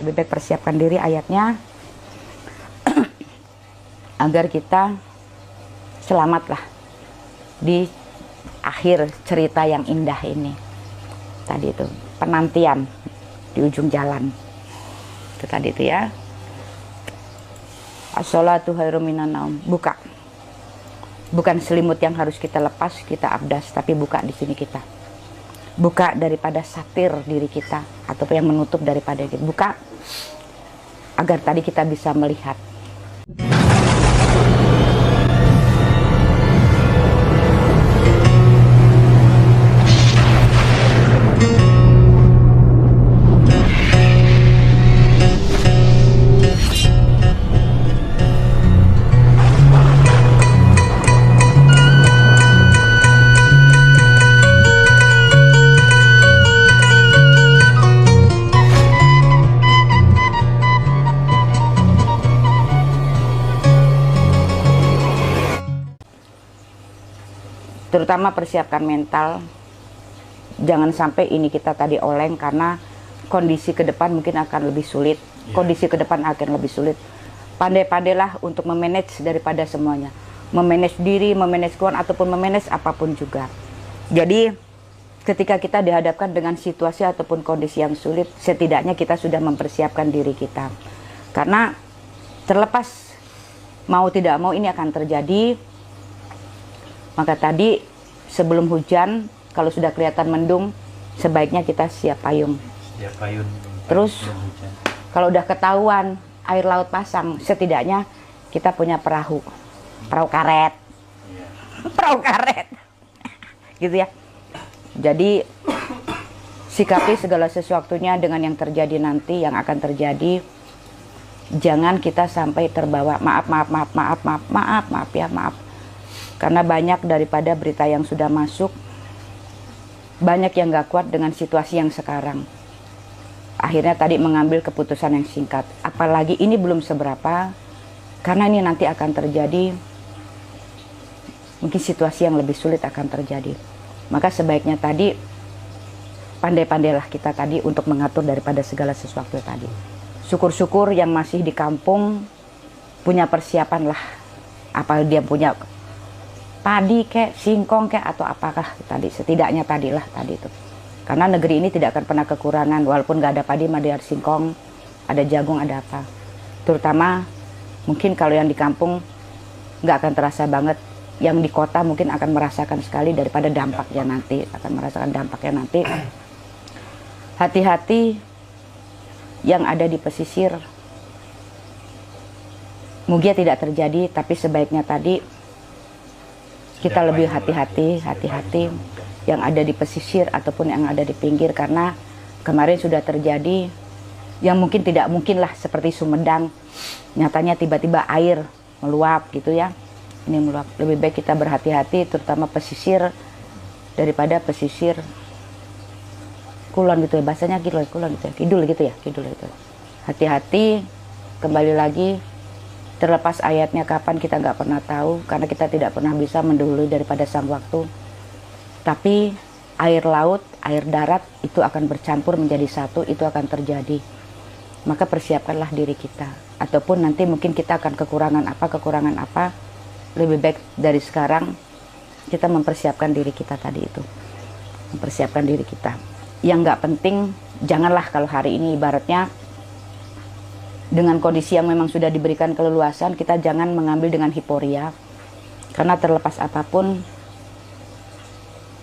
Lebih baik persiapkan diri ayatnya agar kita selamatlah di akhir cerita yang indah ini. Tadi itu penantian di ujung jalan. Itu tadi itu ya. As-sholatu khairum minan naum. Buka. Bukan selimut yang harus kita lepas, kita abdas, tapi buka di sini kita. Buka daripada satir diri kita atau yang menutup daripada diri. Buka agar tadi kita bisa melihat. Terutama persiapkan mental, jangan sampai ini kita tadi oleng karena kondisi ke depan mungkin akan lebih sulit. Kondisi ke depan akan lebih sulit. Pandai-pandailah untuk memanage daripada semuanya. Memanage diri, memanage keuangan ataupun memanage apapun juga. Jadi ketika kita dihadapkan dengan situasi ataupun kondisi yang sulit, setidaknya kita sudah mempersiapkan diri kita. Karena terlepas mau tidak mau ini akan terjadi. Maka tadi sebelum hujan, kalau sudah kelihatan mendung, sebaiknya kita siap payung. Siap payung. Terus kalau udah ketahuan air laut pasang, setidaknya kita punya perahu karet, perahu karet, gitu ya. Jadi sikapi segala sesuatunya dengan yang terjadi nanti, yang akan terjadi. Jangan kita sampai terbawa maaf ya. Karena banyak daripada berita yang sudah masuk, banyak yang gak kuat dengan situasi yang sekarang. Akhirnya tadi mengambil keputusan yang singkat. Apalagi ini belum seberapa, karena ini nanti akan terjadi, mungkin situasi yang lebih sulit akan terjadi. Maka sebaiknya tadi, pandai-pandailah kita tadi untuk mengatur daripada segala sesuatu tadi. Syukur-syukur yang masih di kampung, punya persiapan lah. Apa dia punya padi kek, singkong kek, atau apakah tadi, setidaknya tadilah tadi itu. Karena negeri ini tidak akan pernah kekurangan, walaupun nggak ada padi, ada singkong, ada jagung, ada apa. Terutama mungkin kalau yang di kampung nggak akan terasa banget, yang di kota mungkin akan merasakan sekali daripada dampaknya nanti, akan merasakan dampaknya nanti. Hati-hati yang ada di pesisir, mungkin tidak terjadi, tapi sebaiknya tadi kita lebih hati-hati yang ada di pesisir ataupun yang ada di pinggir, karena kemarin sudah terjadi yang mungkin tidak mungkin lah, seperti Sumedang, nyatanya tiba-tiba air meluap gitu ya. Ini meluap. Lebih baik kita berhati-hati, terutama pesisir daripada pesisir kulon gitu ya, bahasanya kulon gitu ya, kidul gitu ya, hati-hati. Kembali lagi, terlepas ayatnya kapan kita nggak pernah tahu, karena kita tidak pernah bisa mendahului daripada sang waktu. Tapi air laut, air darat itu akan bercampur menjadi satu, itu akan terjadi. Maka persiapkanlah diri kita. Ataupun nanti mungkin kita akan kekurangan apa, lebih baik dari sekarang kita mempersiapkan diri kita tadi itu. Mempersiapkan diri kita. Yang nggak penting, janganlah kalau hari ini ibaratnya dengan kondisi yang memang sudah diberikan keleluasan, kita jangan mengambil dengan hiporia. Karena terlepas apapun,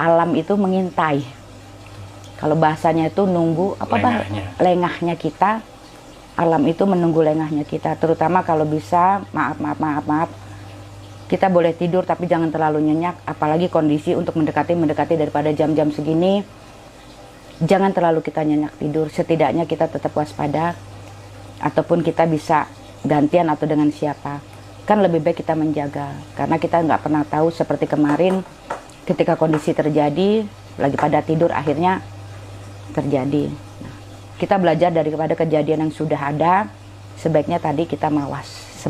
alam itu mengintai. Kalau bahasanya itu nunggu, lengahnya kita, alam itu menunggu lengahnya kita. Terutama kalau bisa, maaf, kita boleh tidur tapi jangan terlalu nyenyak. Apalagi kondisi untuk mendekati daripada jam-jam segini, jangan terlalu kita nyenyak tidur. Setidaknya kita tetap waspada. Ataupun kita bisa gantian atau dengan siapa, kan lebih baik kita menjaga, karena kita nggak pernah tahu. Seperti kemarin ketika kondisi terjadi lagi pada tidur, akhirnya terjadi. Nah, kita belajar daripada kejadian yang sudah ada, sebaiknya tadi kita mawas,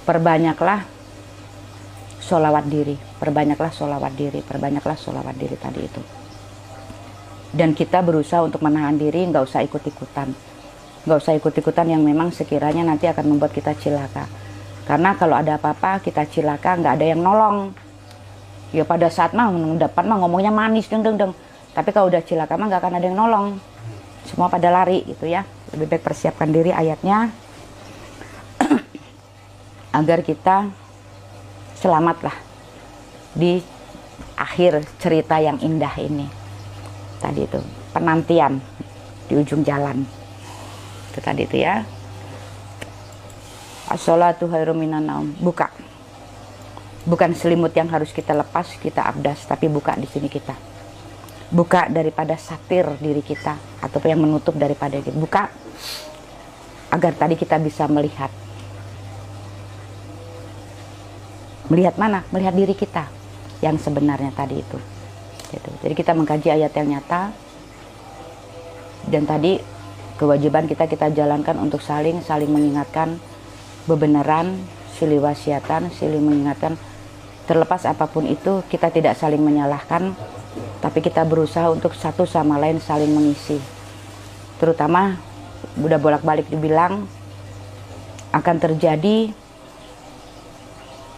perbanyaklah sholawat diri, perbanyaklah sholawat diri tadi itu. Dan kita berusaha untuk menahan diri, nggak usah ikut-ikutan. Nggak usah ikut-ikutan yang memang sekiranya nanti akan membuat kita cilaka. Karena kalau ada apa-apa kita cilaka, nggak ada yang nolong. Ya pada saat mah depan mah ngomongnya manis deng. Tapi kalau udah cilaka mah nggak akan ada yang nolong. Semua pada lari gitu ya. Lebih baik persiapkan diri ayatnya agar kita selamatlah di akhir cerita yang indah ini. Tadi itu penantian di ujung jalan. Itu tadi itu ya. As-sholatu khairum minan naum. Buka. Bukan selimut yang harus kita lepas, kita abdas, tapi buka di sini kita. Buka daripada satir diri kita atau yang menutup daripada diri. Buka agar tadi kita bisa melihat. Melihat mana? Melihat diri kita yang sebenarnya tadi itu. Gitu. Jadi kita mengkaji ayat yang nyata. Dan tadi kewajiban kita jalankan untuk saling mengingatkan bebenaran, silih wasiatan, silih mengingatkan. Terlepas apapun itu, kita tidak saling menyalahkan, tapi kita berusaha untuk satu sama lain saling mengisi. Terutama, udah bolak-balik dibilang, akan terjadi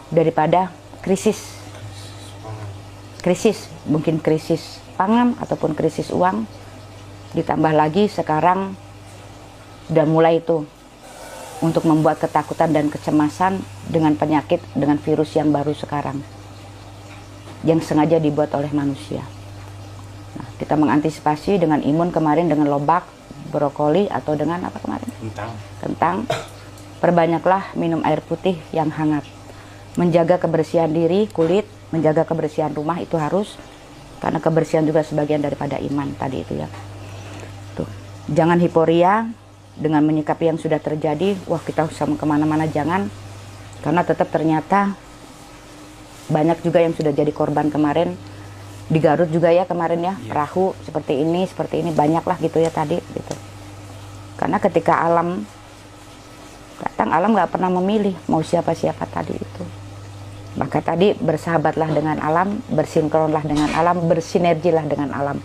daripada krisis, mungkin krisis pangan ataupun krisis uang, ditambah lagi sekarang udah mulai itu untuk membuat ketakutan dan kecemasan dengan penyakit, dengan virus yang baru sekarang yang sengaja dibuat oleh manusia. Nah, kita mengantisipasi dengan imun kemarin dengan lobak, brokoli atau dengan apa kemarin? Kentang. Perbanyaklah minum air putih yang hangat. Menjaga kebersihan diri, kulit, menjaga kebersihan rumah itu harus, karena kebersihan juga sebagian daripada iman tadi itu ya. Tuh. Jangan hiporia dengan menyikapi yang sudah terjadi. Wah, kita sama kemana-mana jangan, karena tetap ternyata banyak juga yang sudah jadi korban kemarin di Garut juga ya kemarin ya, perahu seperti ini banyak lah gitu ya tadi gitu. Karena ketika alam datang, alam nggak pernah memilih mau siapa-siapa tadi itu. Maka tadi bersahabatlah dengan alam, bersinkronlah dengan alam, bersinergilah dengan alam,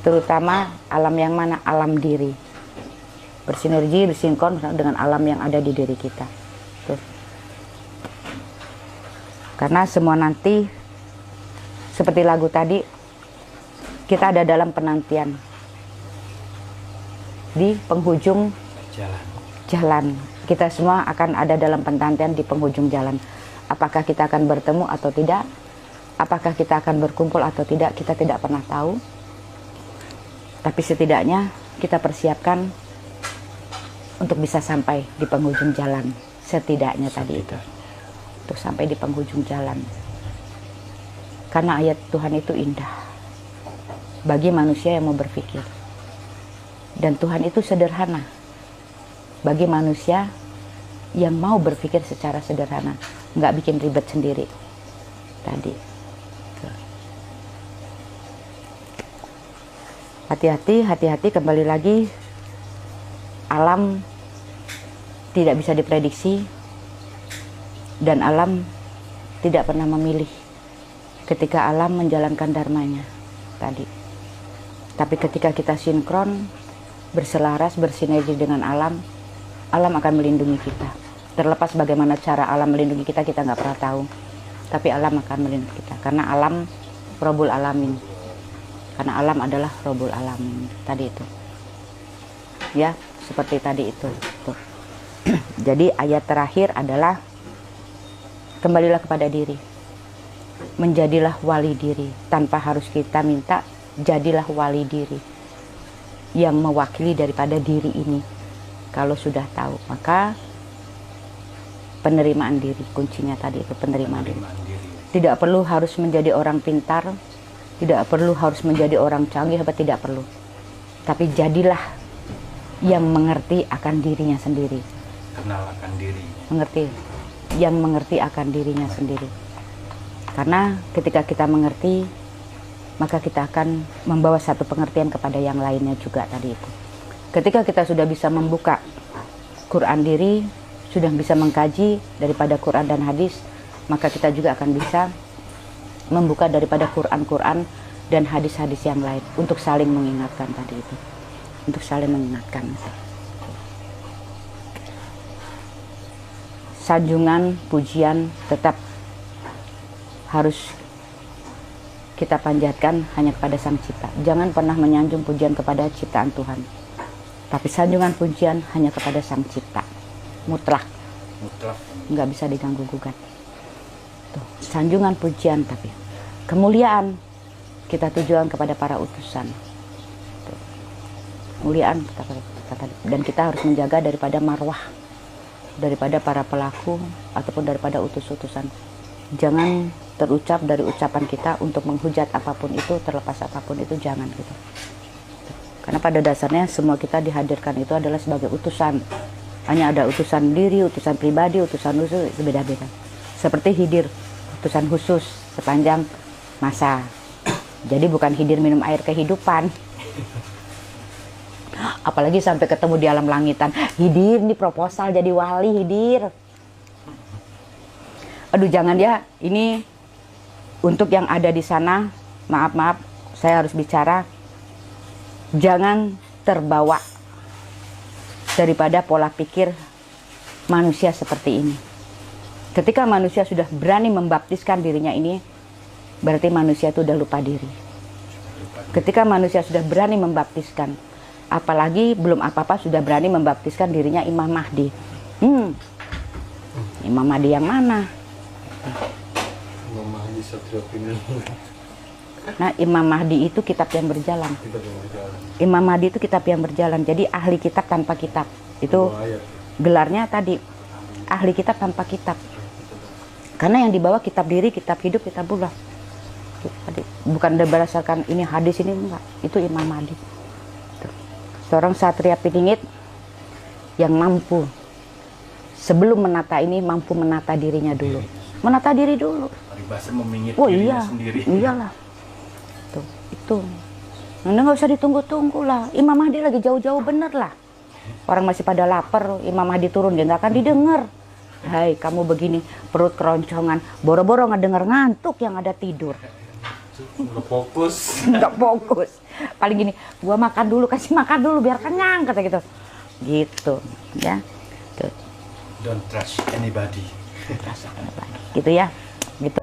terutama alam yang mana? Alam diri. Bersinergi, bersinkron dengan alam yang ada di diri kita. Tuh. Karena semua nanti seperti lagu tadi, kita ada dalam penantian di penghujung jalan. Kita semua akan ada dalam penantian di penghujung jalan. Apakah kita akan bertemu atau tidak? Apakah kita akan berkumpul atau tidak? Kita tidak pernah tahu. Tapi setidaknya kita persiapkan untuk bisa sampai di penghujung jalan, setidaknya tadi itu, untuk sampai di penghujung jalan. Karena ayat Tuhan itu indah bagi manusia yang mau berpikir, dan Tuhan itu sederhana bagi manusia yang mau berpikir secara sederhana, nggak bikin ribet sendiri. Tadi, hati-hati kembali lagi. Alam tidak bisa diprediksi dan alam tidak pernah memilih ketika alam menjalankan dharmanya tadi. Tapi ketika kita sinkron, berselaras, bersinergi dengan alam, alam akan melindungi kita. Terlepas bagaimana cara alam melindungi kita, kita nggak pernah tahu. Tapi alam akan melindungi kita karena alam Rabbul Alamin. Karena alam adalah Rabbul Alamin. Tadi itu. Ya. Seperti tadi itu. Tuh. Jadi ayat terakhir adalah kembalilah kepada diri. Menjadilah wali diri. Tanpa harus kita minta, jadilah wali diri. Yang mewakili daripada diri ini. Kalau sudah tahu, maka penerimaan diri. Kuncinya tadi itu penerimaan diri. Tidak perlu harus menjadi orang pintar. Tidak perlu harus menjadi orang canggih. Tidak perlu. Tapi jadilah yang mengerti akan dirinya sendiri. Kenal akan diri. Mengerti. Yang mengerti akan dirinya sendiri. Karena ketika kita mengerti, maka kita akan membawa satu pengertian kepada yang lainnya juga tadi itu. Ketika kita sudah bisa membuka Quran diri, sudah bisa mengkaji daripada Quran dan hadis, maka kita juga akan bisa membuka daripada Quran-Quran dan hadis-hadis yang lain untuk saling mengingatkan tadi itu, untuk saling mengingatkan. Sanjungan pujian tetap harus kita panjatkan hanya kepada Sang Cipta. Jangan pernah menyanjung pujian kepada ciptaan Tuhan, tapi sanjungan pujian hanya kepada Sang Cipta, mutlak, nggak bisa diganggu gugat. Tuh, sanjungan pujian, tapi kemuliaan kita tujuan kepada para utusan. Tuh, kemuliaan dan kita harus menjaga daripada marwah, daripada para pelaku ataupun daripada utus-utusan. Jangan terucap dari ucapan kita untuk menghujat apapun itu, terlepas apapun itu, jangan gitu. Karena pada dasarnya semua kita dihadirkan itu adalah sebagai utusan. Hanya ada utusan diri, utusan pribadi, utusan khusus, beda-beda. Seperti Khidir, utusan khusus sepanjang masa. Jadi bukan Khidir minum air kehidupan. Apalagi sampai ketemu di alam langitan. Khidir ini proposal jadi wali, Khidir. Aduh jangan ya, ini untuk yang ada di sana, maaf, saya harus bicara. Jangan terbawa daripada pola pikir manusia seperti ini. Ketika manusia sudah berani membaptiskan dirinya ini, berarti manusia itu udah lupa diri. Ketika manusia sudah berani membaptiskan, apalagi belum apa-apa sudah berani membaptiskan dirinya Imam Mahdi. Imam Mahdi yang mana? Nah, Imam Mahdi itu kitab yang berjalan. Imam Mahdi itu kitab yang berjalan. Jadi ahli kitab tanpa kitab. Itu gelarnya tadi, ahli kitab tanpa kitab. Karena yang dibawa kitab diri, kitab hidup, kitab bulah. Bukan berdasarkan ini hadis ini, enggak. Itu Imam Mahdi. Seorang satria piningit yang mampu sebelum menata ini, mampu menata dirinya dulu. Menata diri dulu. Oh iya, iyalah. Tuh, itu. Nah, nggak usah ditunggu-tunggu lah. Imam Mahdi lagi jauh-jauh bener lah. Orang masih pada lapar, Imam Mahdi turun dia nggak akan didengar. Hai, kamu begini perut keroncongan, boro-boro ngedenger ngantuk yang ada tidur. Nggak fokus. Nggak fokus. Paling gini, gua makan dulu, kasih makan dulu biar kenyang kata gitu. Gitu, ya. Tuh. Don't trust anybody. Gitu ya, gitu.